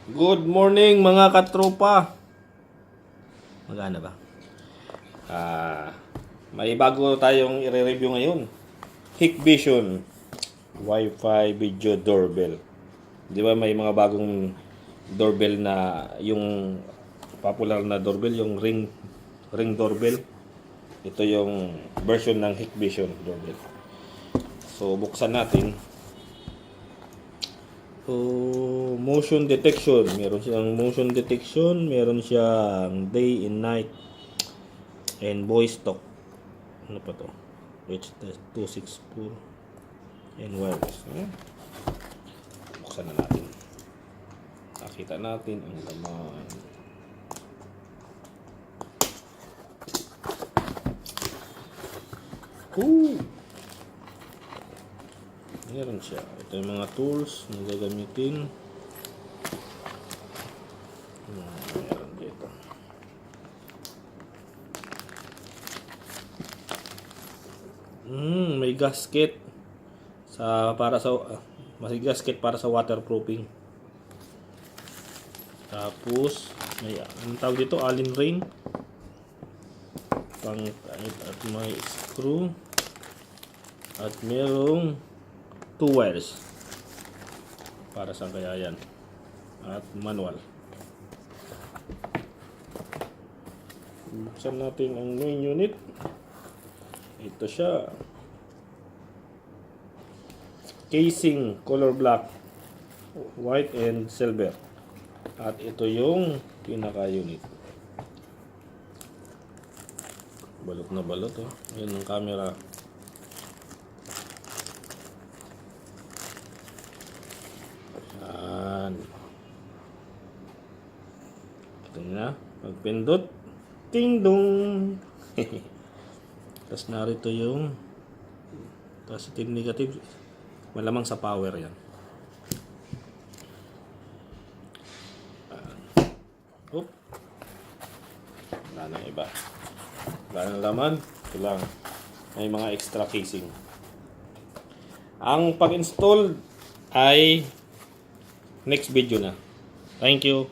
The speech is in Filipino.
Good morning mga katropa. Magana ba? May bago tayong i-review ngayon. Hikvision Wi-Fi video doorbell. Di ba may mga bagong doorbell na yung popular na doorbell, yung ring doorbell. Ito yung version ng Hikvision doorbell. So buksan natin. Motion detection. Meron siyang motion detection, meron siyang day and night, and voice talk. Ano pa to? H264 and wireless. Buksan na natin. Nakita natin ang laman. Meron siya. Ito yung mga tools na gagamitin. Meron dito. May gasket may gasket para sa waterproofing. Tapos may ang tawag dito, allen ring. At may screw. At merong 2 wires para sa kaya yan, at manual. Buksan natin ang main unit. Ito siya, casing color black, white and silver, at ito yung pinaka unit. Balot na balot, oh. Ayan ang camera. Ito na, pagpindot, ting dong. Tapos narito yung positive, negative, malamang sa power yan. Wala nang iba, wala nang laman. Ito lang, may mga extra casing. Ang pag-install ay next video na. Thank you.